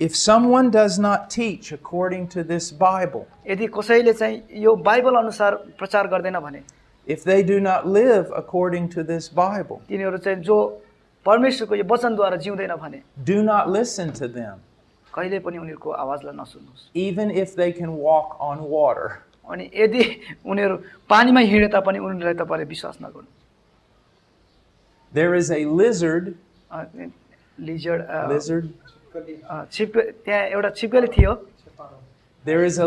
If someone does not teach according to this Bible, यदि कसैले चाहिँ यो बाइबल अनुसार प्रचार गर्दैन भने, if they do not live according to this Bible, तिनीहरू चाहिँ जो परमेश्वरको यो वचनद्वारा जिउँदैन भने, do not listen to them. कहिले पनि उनीहरूको आवाजलाई नसुन्नुहोस्। Even if they can walk on water. अनि यदि उनीहरू पानीमा हिँडे तापनि उनीहरूलाई तपाईले विश्वास नगर्नु। There is a lizard. Lizard. त्यहाँ एउटा छिपकली थियो। There is a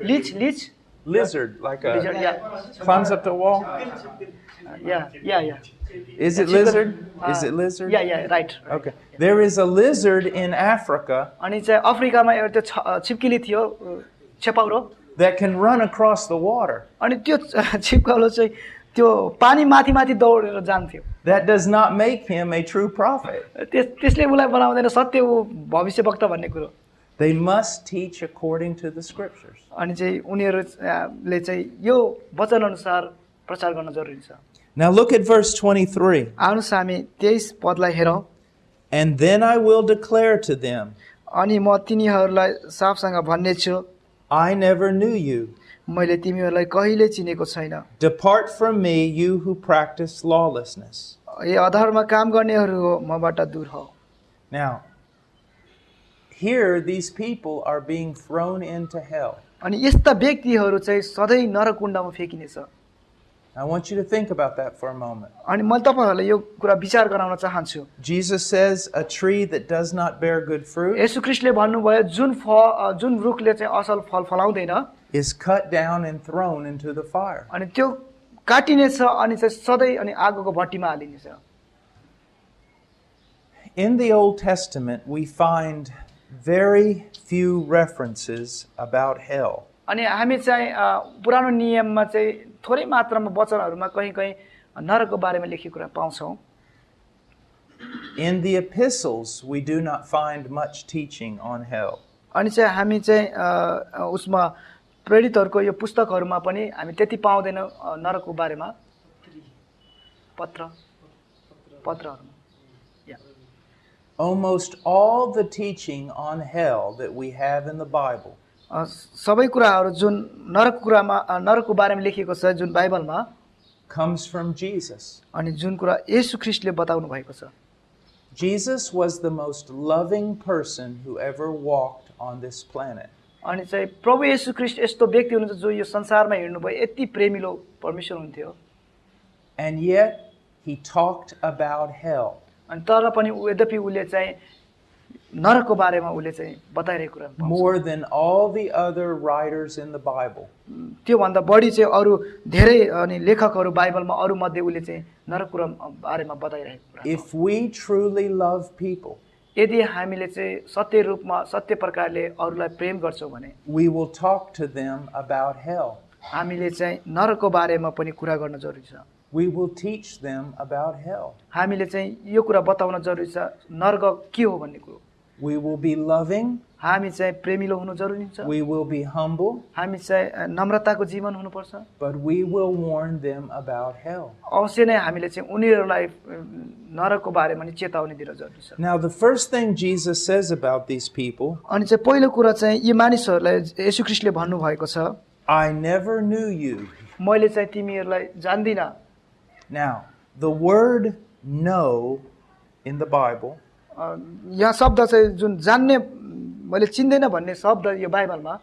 leech lizard, like a lizard, yeah. climbs up the wall. Yeah. Is it lizard? Is it lizard? Yeah, right. Okay. There is a lizard in Africa. अनि चाहिँ अफ्रिकामा एउटा छिपकली थियो, छेपाउरो, that can run across the water. अनि त्यो छिपकलो चाहिँ त्यो पानी माथि दौडेर जान्थ्यो। That does not make him a true prophet. त्यसले उलाई बनाउँदैन सत्य भविष्यवक्ता भन्ने कुरो। They must teach according to the scriptures. अनि चाहिँ उनीहरूले चाहिँ यो वचन अनुसार प्रचार गर्न जरुरी छ। Now look at verse 23. आउनुस् हामी 23 पदलाई हेरौँ। And then I will declare to them, अनि म तिनीहरूलाई साफसँग भन्ने छु, I never knew you. मैले तिमीहरूलाई कहिले चिनेको छैन। Depart from me, you who practice lawlessness. ए अधर्म काम गर्नेहरू हो, मबाट दूर हो। Now, here these people are being thrown into hell. अनि यस्ता व्यक्तिहरू चाहिँ सधैँ नरककुण्डमा फेकिनेछ। I want you to think about that for a moment. अनि मैले तपाईहरुलाई यो कुरा विचार गराउन चाहन्छु। Jesus says a tree that does not bear good fruit येशू ख्रीष्टले भन्नुभयो जुन रुखले चाहिँ असल फल फलाउँदैन is cut down and thrown into the fire. अनि त्यो काटिनेछ अनि चाहिँ सधैँ अनि आगोको भट्टीमा हालिनेछ। In the Old Testament, we find very few references about hell. अनि हामी चाहिँ पुरानो नियममा चाहिँ थोरै मात्रामा वचनहरुमा कहीं नरकको बारेमा लेखेको कुरा पाउँछौं। In the epistles, we do not find much teaching on hell. अनि चाहिँ हामी चाहिँ उसमा प्रेरितहरुको यो पुस्तकहरुमा पनि हामी त्यति पाउँदैनौं नरकको बारेमा पत्रहरुमा। Almost all the teaching on hell that we have in the Bible सबै कुराहरु जुन नरकको बारेमा लेखिएको छ जुन बाइबलमा comes from Jesus. अनि जुन कुरा येशू ख्रीष्टले बताउनु भएको छ। Jesus was the most loving person who ever walked on this planet. अनि चाहिँ प्रभु येशू ख्रीष्ट यस्तो व्यक्ति हुनुहुन्छ जो यो संसारमा हिँड्नु भयो यति प्रेमिलो परमेश्वर हुनुहुन्थ्यो। And yet he talked about hell. अनि तर पनि यद्यपि उले चाहिँ नरकको बारेमा उले चाहिँ बताइरहेको कुरा more than all the other writers in the Bible. त्यो भन्दा बढी चाहिँ अरु धेरै अनि लेखकहरु बाइबलमा अरु मध्ये उले चाहिँ नरकको बारेमा बताइरहेको कुरा। If we truly love people, यदि हामीले चाहिँ सत्य रूपमा सत्य प्रकारले अरूलाई प्रेम गर्छौं भने we will talk to them about hell. हामीले चाहिँ नरकको बारेमा पनि कुरा गर्न जरुरी छ। We will teach them about hell. हामीले चाहिँ यो कुरा बताउन जरुरी छ नरक के हो भन्ने कुरा। We will be loving. हामी चाहिँ प्रेमिलो हुनु जरुरी छ। We will be humble. हामी चाहिँ नम्रताको जीवन हुनुपर्छ। But we will warn them about hell. अवश्य नै हामीले चाहिँ उनीहरुलाई नरकको बारेमा नि चेतावनी दिन जरुरी छ। Now the first thing Jesus says about these people, अनि चाहिँ पहिलो कुरा चाहिँ यी मानिसहरुलाई येशू ख्रीष्टले भन्नु भएको छ, I never knew you. मैले चाहिँ तिमीहरुलाई जान्दिन। Now, the word know in the Bible यहाँ शब्द चाहिँ जुन जान्ने मैले चिन्दैन भन्ने शब्द यो बाइबलमा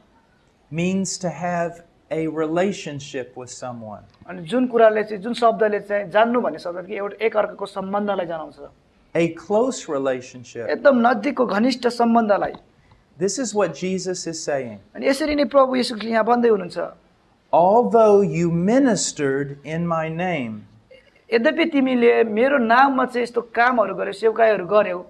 means to have a relationship with someone. अनि जुन कुराले चाहिँ जुन शब्दले चाहिँ जान्नु भन्ने शब्द के एउटा एक अर्काको सम्बन्धलाई जनाउँछ। A close relationship. एकदम नजिकको घनिष्ठ सम्बन्धलाई। This is what Jesus is saying. अनि यसरी नै प्रभु येशू ख्रीष्ट यहाँ भन्दै हुनुहुन्छ, Although you ministered in my name, यद्यपि तिमीले मेरो नाममा चाहिँ यस्तो कामहरु गर्यौ सेवकाईहरु गर्यौ,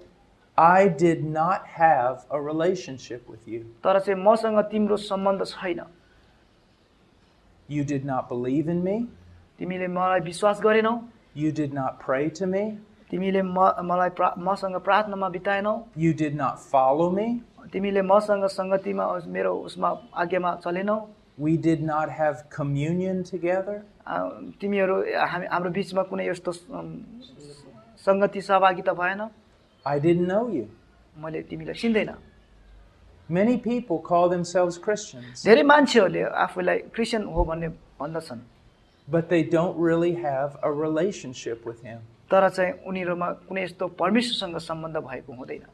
I did not have a relationship with you. तर चाहिँ मसँग तिम्रो सम्बन्ध छैन। You did not believe in me. तिमीले मलाई विश्वास गरेनौ। You did not pray to me. तिमीले मसँग प्रार्थनामा बिताएनौ। You did not follow me. तिमीले मसँग संगतिमा मेरो उसमा आज्ञामा चलेनौ। We did not have communion together. तिमीहरु हाम्रो बीचमा कुनै यस्तो संगति सहभागिता भएन। I didn't know you. मैले तिमीलाई चिन्दैन। Many people call themselves Christians, धेरै मान्छेहरुले आफूलाई क्रिश्चियन हो भन्ने भन्दछन्, but they don't really have a relationship with him. तर चाहिँ उनीहरुमा कुनै यस्तो परमेश्वरसँग सम्बन्ध भएको हुँदैन।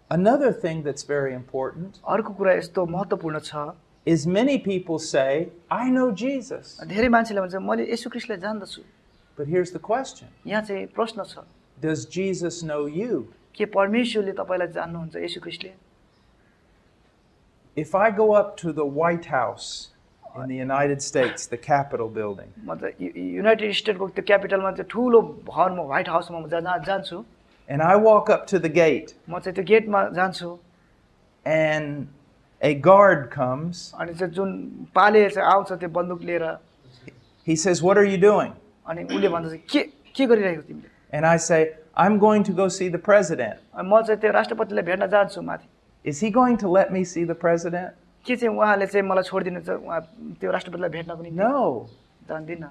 Another thing that's very important अर्को कुरा यस्तो महत्त्वपूर्ण छ, is many people say, I know Jesus. धेरै मान्छेले भन्छ मैले येशू ख्रीष्टलाई जान्दछु। But here's the question. यहाँ चाहिँ प्रश्न छ, Does Jesus know you? के परमेश्वरले तपाईलाई जान्नुहुन्छ येशू ख्रीष्टले? If I go up to the White House in the United States, the Capitol building, मतलब युनाइटेड स्टेटको त्यो क्यापिटलमा चाहिँ ठूलो भवनमा व्हाइट हाउसमा म जान्छु, and I walk up to the gate, म चाहिँ त्यो गेटमा जान्छु, and a guard comes, अनि चाहिँ जुन पाले चाहिँ आउँछ त्यो बन्दुक लिएर, he says, what are you doing? अनि उले भन्छ के गरिरहेको तिमीले? And I say, I'm going to go see the president. म चाहिँ त्यो राष्ट्रपतिलाई भेट्न जान्छु माथि। Is he going to let me see the president? के चाहिँ उहाँले चाहिँ मलाई छोड्दिनुहुन्छ उहाँ त्यो राष्ट्रपतिलाई भेट्नको निम्ति? No. जान्दिन।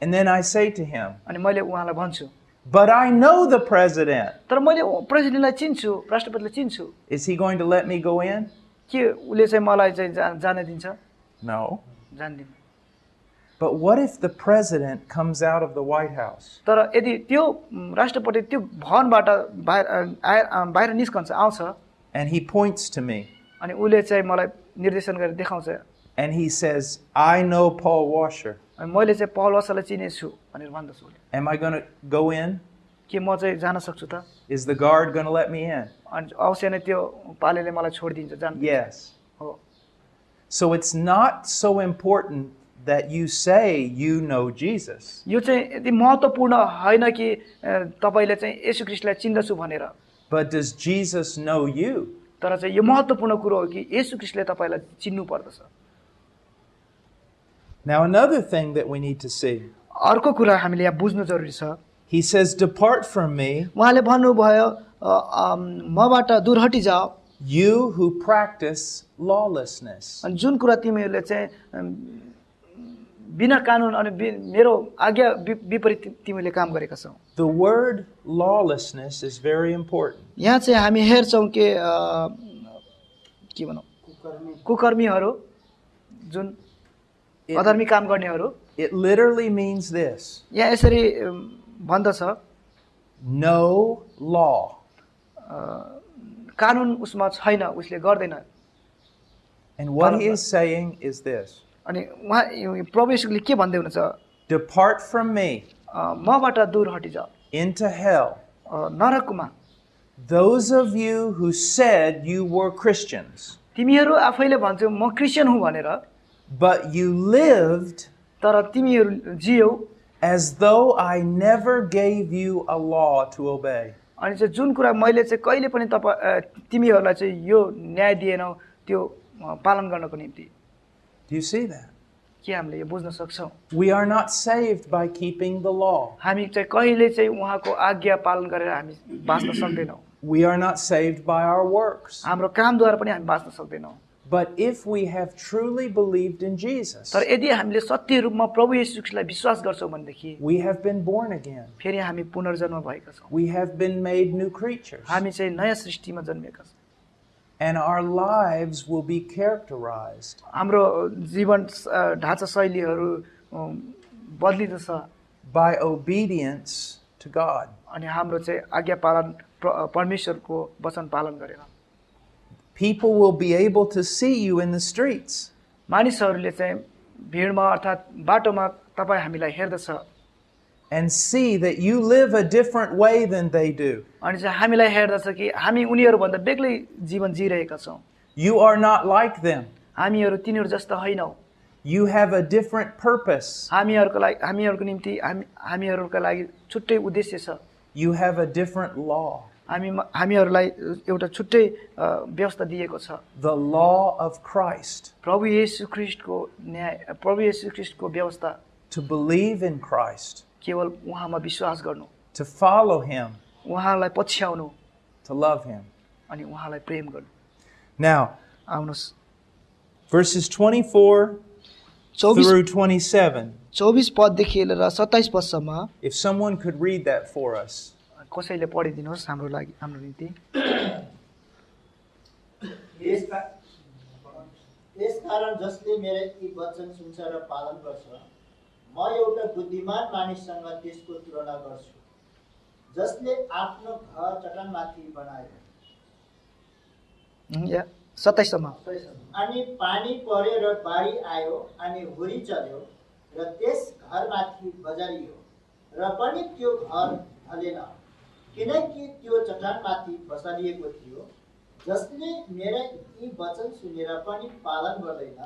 And then I say to him, अनि मैले उहाँलाई भन्छु, but I know the president. तर मैले प्रेसिडेन्टलाई चिन्छु, राष्ट्रपतिलाई चिन्छु। Is he going to let me go in? के उले चाहिँ मलाई चाहिँ जान दिन्छ? No. जान्दिन। But what if the president comes out of the White House? तर यदि त्यो राष्ट्रपति त्यो भवनबाट बाहिर निस्कन्छ आउँछ, And he points to me. अनि उले चाहिँ मलाई निर्देशन गरेर देखाउँछ, and he says, I know Paul Washer. अनि मैले चाहिँ पौल वासलाई चिनेछु भनेर भन्दछु Am I going to go in? के म चाहिँ जान सक्छु त Is the guard going to let me in? अनि अवश्य नै त्यो पालेले मलाई छोडिदिन्छ जान Yes. हो So it's not so important that you say you know Jesus. यो चाहिँ यति महत्त्वपूर्ण होइन कि तपाईले चाहिँ येशू ख्रीष्टलाई चिन्दछु भनेर But does Jesus know you? तर चाहिँ यो महत्त्वपूर्ण कुरो हो कि येशू ख्रीष्टले तपाईलाई चिन्नु पर्दछ Now another thing that we need to see. अर्को कुरा हामीले यहाँ बुझ्नु जरुरी छ He says, depart from me, उहाँले भन्नुभयो मबाट दूर हटि जाओ you who practice lawlessness. अनि जुन कुरा तिमीहरूले चाहिँ बिना कानुन अनि मेरो आज्ञा विपरीत तिमीले काम गरेका छौ The word lawlessness is very important. यहाँ चाहिँ हामी हेर्छौं के भनौं कुकर्मीहरू जुन अधर्मी काम गर्नेहरू It literally means this. यहाँ यसरी भन्दछ No law. कानुन उसमा छैन उसले गर्दैन And what he is saying is this. अनि उहाँ प्रभु येशूले के भन्दै हुनुहुन्छ Depart from me मबाट दूर हटि जाओ into hell. नरकमा Those of you who said you were Christians, तिमीहरू आफैले भन्छौ म क्रिश्चियन हुँ भनेर but you lived तर तिमीहरू जियौ as though I never gave you a law to obey. अनि चाहिँ जुन कुरा मैले चाहिँ कहिले पनि तिमीहरूलाई चाहिँ यो न्याय दिएनौ त्यो पालन गर्नको निम्ति Do you see that? के हामीले यो बुझ्न सक्छौं We are not saved by keeping the law. हामी चाहिँ कहिले चाहिँ उहाँको आज्ञा पालन गरेर हामी बाँच्न सक्दैनौं We are not saved by our works. हाम्रो कामद्वारा पनि हामी बाँच्न सक्दैनौं But if we have truly believed in Jesus, तर यदि हामीले सत्य रूपमा प्रभु येशू ख्रीष्टलाई विश्वास गर्छौं भनेदेखि we have been born again. फेरि हामी पुनर्जन्म भएका छौं We have been made new creatures. हामी चाहिँ नयाँ सृष्टिमा जन्मेका छौं And our lives will be characterized हाम्रो जीवन ढाँचा शैलीहरू बदलिन्छ by obedience to God. अनि हाम्रो चाहिँ आज्ञा पालन परमेश्वरको वचन पालन गरेर People will be able to see you in the streets. मानिसहरूले चाहिँ भिडमा अर्थात् बाटोमा तपाई हामीलाई हेर्दछ And see that you live a different way than they do. अनि चाहिँ हामीलाई हेर्दछ कि हामी उनीहरू भन्दा बेग्लै जीवन जिरहेका छौं You are not like them. हामीहरू तिनीहरू जस्ता होइनौ You have a different purpose. हामीहरूको निम्ति हामीहरूका लागि छुट्टै उद्देश्य छ You have a different law. हामीहरूलाई एउटा छुट्टै व्यवस्था दिएको छ The law of Christ. प्रभु येशू ख्रीष्टको न्याय प्रभु येशू ख्रीष्टको व्यवस्था To believe in Christ. केवल उहाँमा विश्वास गर्नु To follow him. उहाँलाई पछ्याउनु To love him. अनि उहाँलाई प्रेम गर्नु Now, आउनुस् verses 24 through 27. 24 पददेखि लिएर 27 पदसम्म If someone could read that for us. कसैले पढिदिनुहोस् हाम्रो लागि हाम्रो निम्ति यसकारण जसले मेरो यी वचन सुन्छ र पालन गर्छ म एउटा बुद्धिमान मानिससँग त्यसको तुलना गर्छु जसले आफ्नो घर चट्टानमाथि बनायो 27 सम्म अनि पानी पर्यो र बाढी आयो अनि हुरी चल्यो र त्यस घरमाथि बजारियो र पनि त्यो घर ढलेन किनकि त्यो चट्टानमाथि बसालिएको थियो जसले मेरा यी वचन सुनेर पनि पालन गर्दैन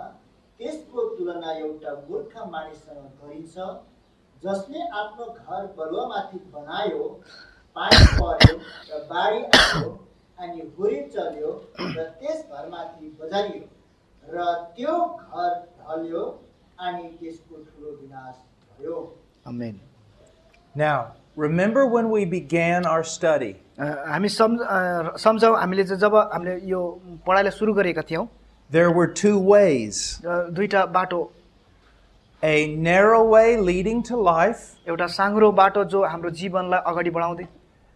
त्यसको तुलना एउटा मूर्ख मानिससँग गरिन्छ जसले आफ्नो घर बलुवामाथि बनायो पानी पर्यो र बाढी आयो अनि हुरी चल्यो र त्यस घरमाथि बजारियो र त्यो घर ढल्यो अनि त्यसको ठुलो विनाश भयो आमेन Now, remember when we began our study. हामी सम्झौं हामीले जब हामीले यो पढाइलाई सुरु गरेका थियौं There were two ways. दुईटा बाटो A narrow way leading to life एउटा साँघुरो बाटो जो हाम्रो जीवनलाई अगाडि बढाउँदै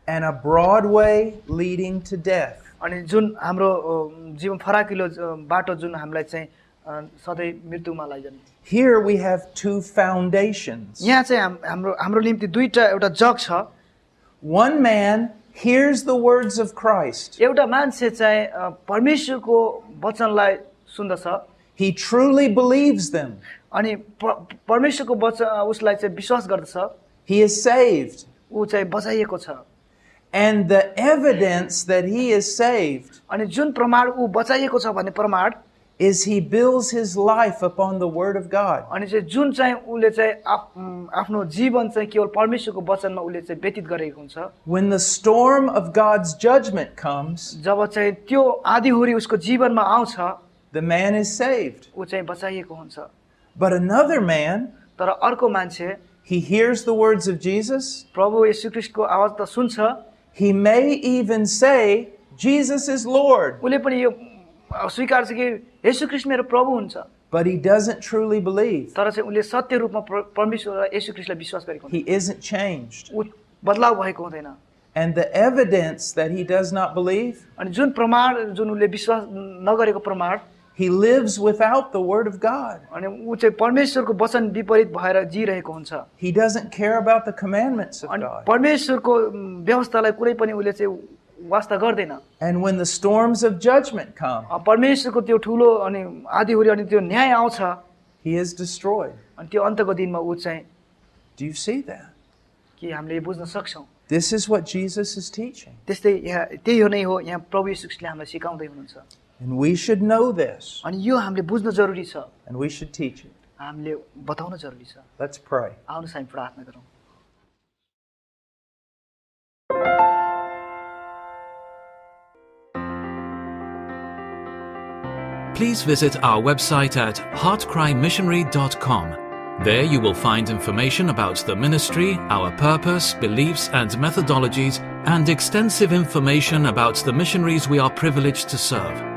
and a broad way leading to death. अनि जुन हाम्रो जीवन फराकिलो बाटो जुन हामीलाई चाहिँ सधैँ मृत्युमा लैजान्छ Here we have two foundations. यहाँ चाहिँ हाम्रो निम्ति दुईटा एउटा जग छ One man hears the words of Christ. एउटा मान्छे चाहिँ परमेश्वरको वचनलाई सुन्दछ He truly believes them. अनि परमेश्वरको वचन उसलाई चाहिँ विश्वास गर्दछ, He is saved. ऊ चाहिँ बचाइएको छ। And the evidence that he is saved अनि जुन प्रमाण ऊ बचाइएको छ भन्ने प्रमाण is he builds his life upon the Word of God. अनि चाहिँ जुन चाहिँ उले चाहिँ आफ्नो जीवन चाहिँ केवल परमेश्वरको वचनमा उले चाहिँ व्यतीत गरेको हुन्छ। When the storm of God's judgment comes, जब चाहिँ त्यो आँधीहुरी उसको जीवनमा आउँछ, the man is saved. ऊ चाहिँ बचाइएको हुन्छ। But another man, तर अर्को मान्छे he hears the words of Jesus. प्रभु येशू ख्रीष्टको आवाज त सुन्छ, He may even say, Jesus is Lord. उले पनि यो स्वीकार छ कि येशू ख्रीष्ट मेरो प्रभु हुन्छ। But he doesn't truly believe. तर चाहिँ उले सत्य रूपमा परमेश्वर र येशू ख्रीष्टलाई विश्वास गरेको He हुन्छ। isn't changed. ऊ बदलाव भएको हुँदैन। And the evidence that he does not believe, अनि जुन प्रमाण जुन उले विश्वास नगरेको प्रमाण, he lives without the Word of God. अनि ऊ चाहिँ परमेश्वरको वचन विपरीत भएर जिरहेको हुन्छ। He doesn't care about the commandments of अनि God. परमेश्वरको व्यवस्थालाई कुनै पनि उले चाहिँ वास्ता गर्दैन। And when the storms of judgment come, परमेश्वरको त्यो ठुलो अनि आँधीहुरी अनि त्यो न्याय आउँछ, he is destroyed. अनि त्यो अन्तको दिनमा ऊ चाहिँ Do you see that? कि हामीले बुझ्न सक्छौँ। This is what Jesus is teaching. त्यस्तै यहाँ त्यही हो नै हो, यहाँ प्रभु येशू ख्रीष्टले हामीलाई सिकाउँदै हुनुहुन्छ। And we should know this. अनि यो हामीले बुझ्न जरुरी छ, And we should teach it. हामीले बताउन जरुरी छ। Let's pray. आउनुहोस् हामी प्रार्थना गरौँ। Please visit our website at heartcrymissionary.com. There you will find information about the ministry, our purpose, beliefs and methodologies, and extensive information about the missionaries we are privileged to serve.